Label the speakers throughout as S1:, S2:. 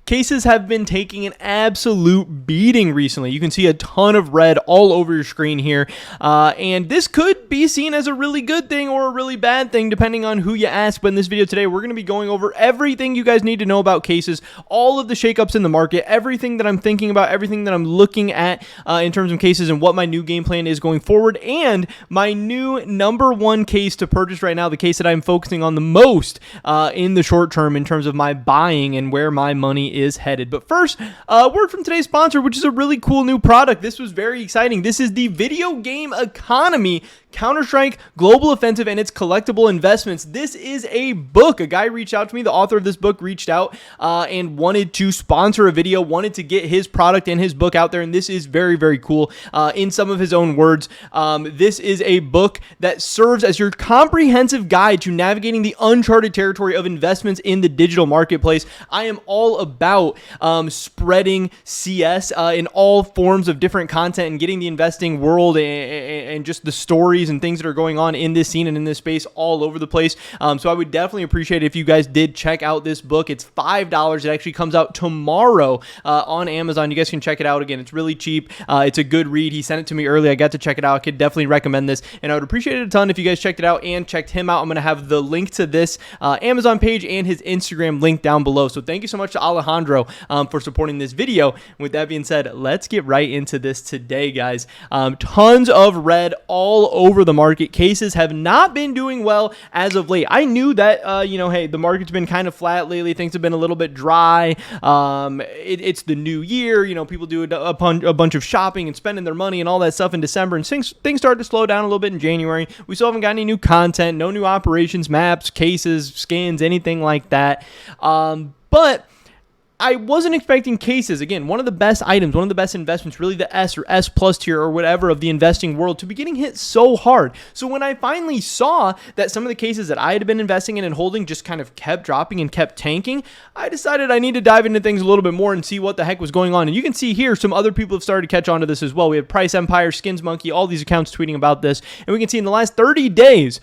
S1: cases have been taking an absolute beating recently. You can see a ton of red all over your screen here, and this could be seen as a really good thing or a really bad thing depending on who you ask. But in this video today, we're going to be going over everything you guys need to know about cases, all of the shakeups in the market, everything that I'm thinking about, everything that I'm looking at in terms of cases, and what my new game plan is going forward, and my new number one case to purchase right now, the case that I'm focusing on the most in the short term in terms of my buying and where my money is headed. But first, word from today's sponsor, which is a really cool new product. This was very exciting. This is the Video Game Economy, Counter-Strike Global Offensive and its collectible investments. This is a book. A guy reached out to me. The author of this book reached out and wanted to sponsor a video, wanted to get his product and his book out there, and this is very, very cool. In some of his own words, this is a book that serves as your comprehensive guide to navigating the uncharted territory of investments in the digital marketplace. I am all about spreading CS in all forms of different content and getting the investing world and just the stories and things that are going on in this scene and in this space all over the place. So I would definitely appreciate it if you guys did check out this book. It's $5. It actually comes out tomorrow on Amazon. You guys can check it out. Again, it's really cheap. It's a good read. He sent it to me early. I got to check it out. I could definitely recommend this, and I would appreciate it a ton if you guys checked it out and checked him out. I'm going to have the link to this Amazon page and his Instagram link down below. So thank you so much to Alejandro for supporting this video. With that being said, let's get right into this today, guys. Tons of red all over the market. Cases have not been doing well as of late. I knew that, hey, the market's been kind of flat lately. Things have been a little bit dry. It's the new year. People do a bunch of shopping and spending their money and all that stuff in December, and things start to slow down a little bit in January. We still haven't got any new content, no new operations, maps, cases, skins, anything like that. But I wasn't expecting cases, again, one of the best items, one of the best investments, really the S or S plus tier or whatever of the investing world, to be getting hit so hard. So when I finally saw that some of the cases that I had been investing in and holding just kind of kept dropping and kept tanking, I decided I need to dive into things a little bit more and see what the heck was going on. And you can see here, some other people have started to catch on to this as well. We have Price Empire, Skins Monkey, all these accounts tweeting about this. And we can see in the last 30 days,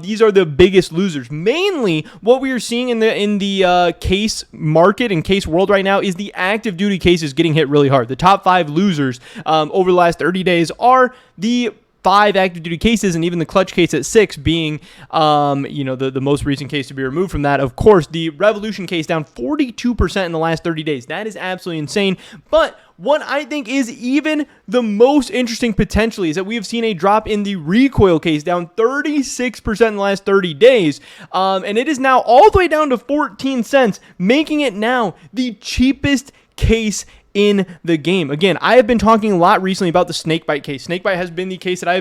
S1: these are the biggest losers. Mainly what we are seeing in the case market and case world right now is the active duty cases getting hit really hard. The top 5 losers over the last 30 days are the 5 active duty cases, and even the clutch case at 6 being, the most recent case to be removed from that. Of course, the Revolution case down 42% in the last 30 days. That is absolutely insane. But what I think is even the most interesting potentially is that we have seen a drop in the Recoil case, down 36% in the last 30 days. And it is now all the way down to 14 cents, making it now the cheapest case in the game. Again, I have been talking a lot recently about the Snakebite case. Snakebite has been the case that I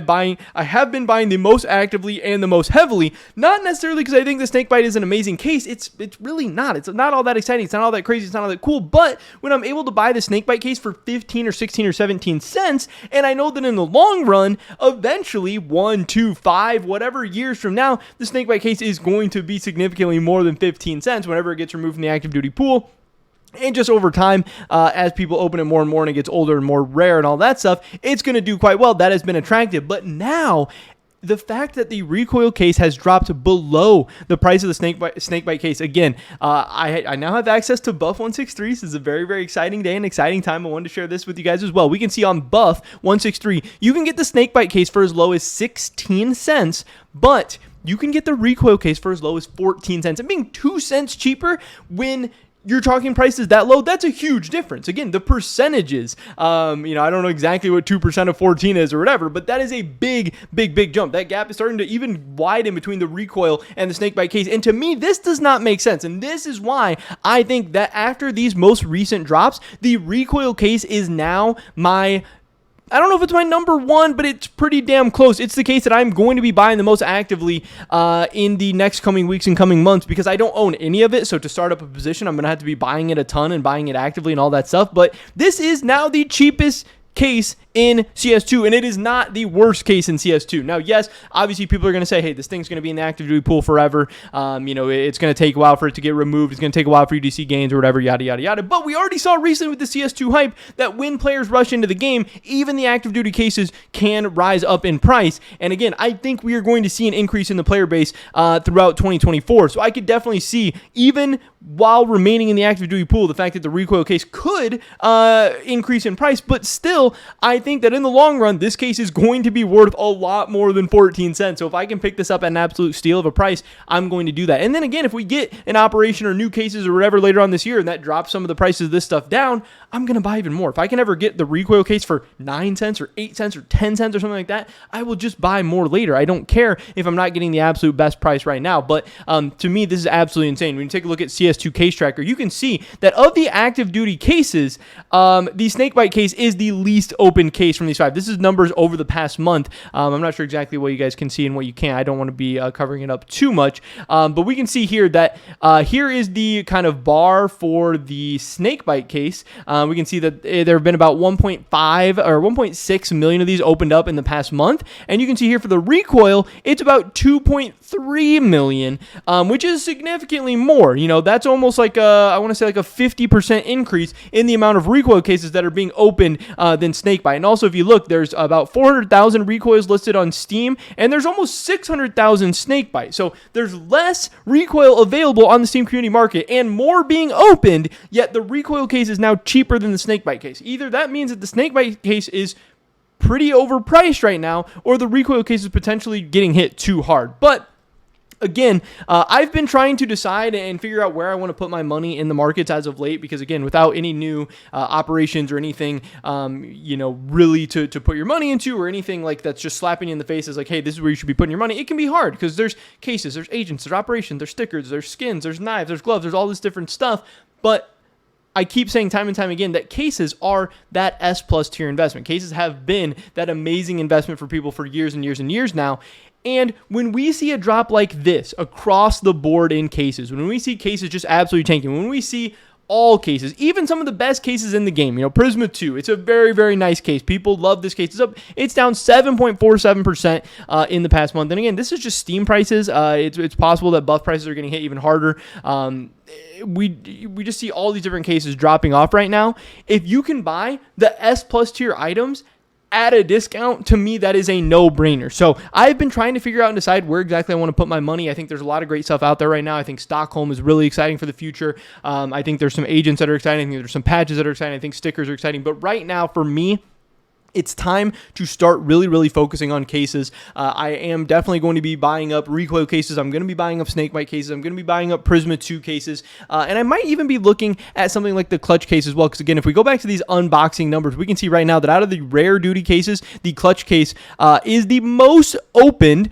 S1: have been buying the most actively and the most heavily. Not necessarily because I think the Snakebite is an amazing case. It's really not. It's not all that exciting. It's not all that crazy. It's not all that cool. But when I'm able to buy the Snakebite case for 15 or 16 or 17 cents, and I know that in the long run, eventually 1, 2, 5, whatever years from now, the Snakebite case is going to be significantly more than 15 cents whenever it gets removed from the active duty pool. And just over time, as people open it more and more and it gets older and more rare and all that stuff, it's going to do quite well. That has been attractive. But now, the fact that the Recoil case has dropped below the price of the Snakebite case, again, I now have access to Buff 163. This is a very, very exciting day and exciting time. I wanted to share this with you guys as well. We can see on Buff 163, you can get the Snakebite case for as low as 16 cents, but you can get the Recoil case for as low as 14 cents. And being 2 cents cheaper when you're talking prices that low, that's a huge difference. Again, the percentages, I don't know exactly what 2% of 14 is or whatever, but that is a big, big, big jump. That gap is starting to even widen between the Recoil and the Snakebite case. And to me, this does not make sense. And this is why I think that after these most recent drops, the Recoil case is now I don't know if it's my number one, but it's pretty damn close. It's the case that I'm going to be buying the most actively in the next coming weeks and coming months, because I don't own any of it. So to start up a position, I'm going to have to be buying it a ton and buying it actively and all that stuff. But this is now the cheapest case in CS2, and it is not the worst case in CS2. Now, yes, obviously people are going to say, hey, this thing's going to be in the active duty pool forever. It's going to take a while for it to get removed. It's going to take a while for you to see gains or whatever, yada, yada, yada. But we already saw recently with the CS2 hype that when players rush into the game, even the active duty cases can rise up in price. And again, I think we are going to see an increase in the player base throughout 2024. So I could definitely see, even while remaining in the active duty pool, the fact that the recoil case could increase in price, but still, I think that in the long run, this case is going to be worth a lot more than 14 cents. So if I can pick this up at an absolute steal of a price, I'm going to do that. And then again, if we get an operation or new cases or whatever later on this year, and that drops some of the prices of this stuff down, I'm going to buy even more. If I can ever get the recoil case for 9 cents or 8 cents or 10 cents or something like that, I will just buy more later. I don't care if I'm not getting the absolute best price right now. But to me, this is absolutely insane. When you take a look at CS2 Case Tracker, you can see that of the active duty cases, the snakebite case is the least open case from these 5. This is numbers over the past month. I'm not sure exactly what you guys can see and what you can't. I don't want to be covering it up too much. But we can see here that here is the kind of bar for the snakebite case. We can see that there have been about 1.5 or 1.6 million of these opened up in the past month. And you can see here for the recoil, it's about 2.3 million, which is significantly more. That's almost like I want to say like a 50% increase in the amount of recoil cases that are being opened than snakebite. And also, if you look, there's about 400,000 recoils listed on Steam, and there's almost 600,000 snakebite. So there's less recoil available on the Steam community market and more being opened, yet the recoil case is now cheaper than the snakebite case. Either that means that the snakebite case is pretty overpriced right now, or the recoil case is potentially getting hit too hard. But again, I've been trying to decide and figure out where I want to put my money in the markets as of late, because again, without any new operations or anything, really to put your money into, or anything like that's just slapping you in the face as like, hey, this is where you should be putting your money, it can be hard because there's cases, there's agents, there's operations, there's stickers, there's skins, there's knives, there's gloves, there's all this different stuff. But I keep saying time and time again that cases are that S plus tier investment. Cases have been that amazing investment for people for years and years and years now. And when we see a drop like this across the board in cases, when we see cases just absolutely tanking, when we see all cases, even some of the best cases in the game, Prisma 2, it's a very, very nice case. People love this case. It's down 7.47% in the past month. And again, this is just Steam prices. It's possible that buff prices are getting hit even harder. We just see all these different cases dropping off right now. If you can buy the S plus tier items at a discount, to me, that is a no-brainer. So I've been trying to figure out and decide where exactly I want to put my money. I think there's a lot of great stuff out there right now. I think Stockholm is really exciting for the future. I think there's some agents that are exciting. I think there's some patches that are exciting. I think stickers are exciting. But right now, for me, it's time to start really, really focusing on cases. I am definitely going to be buying up recoil cases. I'm going to be buying up snakebite cases. I'm going to be buying up Prisma 2 cases. And I might even be looking at something like the clutch case as well. Because again, if we go back to these unboxing numbers, we can see right now that out of the rare duty cases, the clutch case is the most opened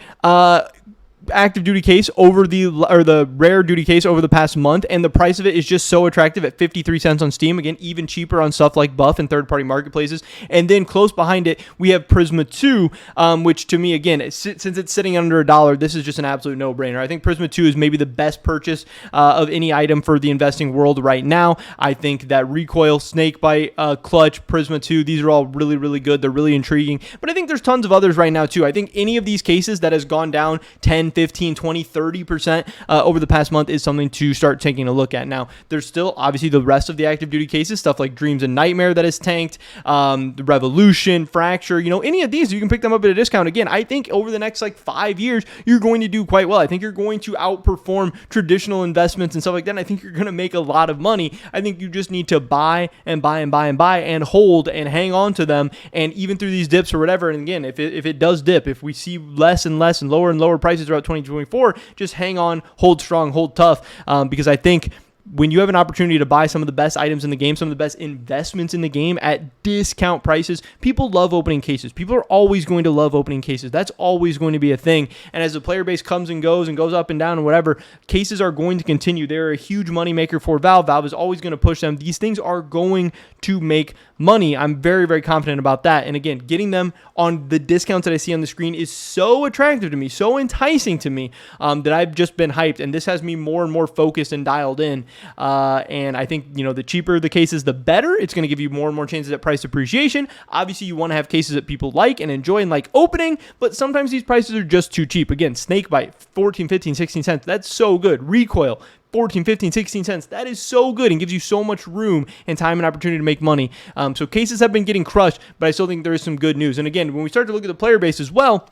S1: active duty case over the rare duty case over the past month, and the price of it is just so attractive at 53 cents on Steam. Again, even cheaper on stuff like Buff and third-party marketplaces. And then close behind it, we have Prisma 2, which to me, again, since it's sitting under $1, this is just an absolute no-brainer. I think Prisma 2 is maybe the best purchase of any item for the investing world right now. I think that recoil, snakebite, clutch, Prisma 2, these are all really, really good. They're really intriguing. But I think there's tons of others right now too. I think any of these cases that has gone down 10, 15, 20, 30% over the past month is something to start taking a look at. Now, there's still obviously the rest of the active duty cases, stuff like Dreams and Nightmare that is tanked, the Revolution, Fracture, any of these, you can pick them up at a discount. Again, I think over the next 5 years, you're going to do quite well. I think you're going to outperform traditional investments and stuff like that. And I think you're going to make a lot of money. I think you just need to buy and buy and buy and buy and hold and hang on to them. And even through these dips or whatever, and again, if it does dip, if we see less and less and lower prices throughout 2024, just hang on, hold strong, hold tough, because I think when you have an opportunity to buy some of the best items in the game, some of the best investments in the game at discount prices, people love opening cases. People are always going to love opening cases. That's always going to be a thing. And as the player base comes and goes up and down and whatever, cases are going to continue. They're a huge moneymaker for Valve. Valve is always going to push them. These things are going to make money. I'm very, very confident about that. And again, getting them on the discounts that I see on the screen is so attractive to me, so enticing to me, that I've just been hyped. And this has me more and more focused and dialed in. And I think, the cheaper the cases, the better. It's going to give you more and more chances at price appreciation. Obviously, you want to have cases that people like and enjoy and like opening, but sometimes these prices are just too cheap. Again, Snakebite, 14, 15, 16 cents. That's so good. Recoil, 14, 15, 16 cents. That is so good and gives you so much room and time and opportunity to make money. So cases have been getting crushed, but I still think there is some good news. And again, when we start to look at the player base as well,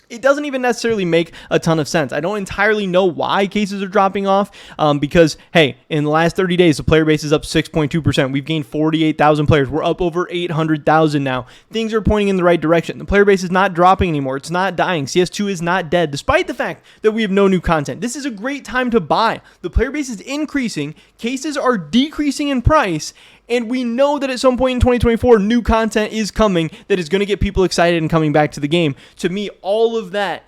S1: it doesn't even necessarily make a ton of sense. I don't entirely know why cases are dropping off because, hey, in the last 30 days, the player base is up 6.2%. We've gained 48,000 players. We're up over 800,000 now. Things are pointing in the right direction. The player base is not dropping anymore. It's not dying. CS2 is not dead, despite the fact that we have no new content. This is a great time to buy. The player base is increasing. Cases are decreasing in price. And we know that at some point in 2024, new content is coming that is going to get people excited and coming back to the game. To me, all of that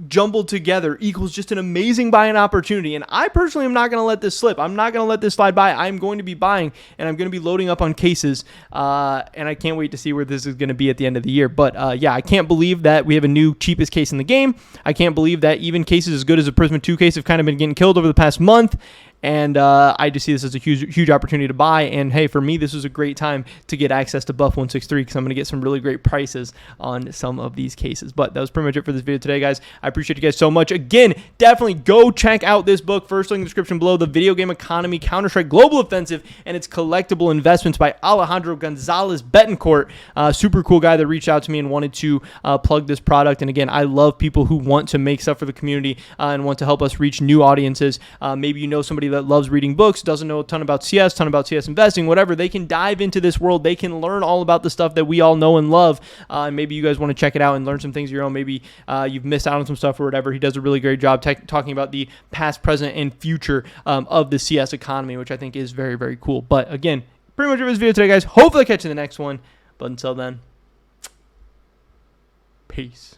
S1: jumbled together equals just an amazing buying opportunity. And I personally am not going to let this slip. I'm not going to let this slide by. I'm going to be buying, and I'm going to be loading up on cases. And I can't wait to see where this is going to be at the end of the year. But yeah, I can't believe that we have a new cheapest case in the game. I can't believe that even cases as good as a Prisma 2 case have kind of been getting killed over the past month. And I just see this as a huge opportunity to buy. And hey, for me, this was a great time to get access to Buff 163 because I'm going to get some really great prices on some of these cases. But that was pretty much it for this video today, guys. I appreciate you guys so much. Again, definitely go check out this book. First link in the description below, The Video Game Economy, Counter-Strike Global Offensive, and its collectible investments by Alejandro Gonzalez Betancourt. Super cool guy that reached out to me and wanted to plug this product. And again, I love people who want to make stuff for the community and want to help us reach new audiences. Maybe you know somebody that loves reading books, doesn't know a ton about CS investing, whatever. They can dive into this world. They can learn all about the stuff that we all know and love. And maybe you guys want to check it out and learn some things of your own. Maybe you've missed out on some stuff or whatever. He does a really great job talking about the past, present, and future of the CS economy, which I think is very, very cool. But again, pretty much it was this video today, guys. Hopefully I'll catch you in the next one. But until then, peace.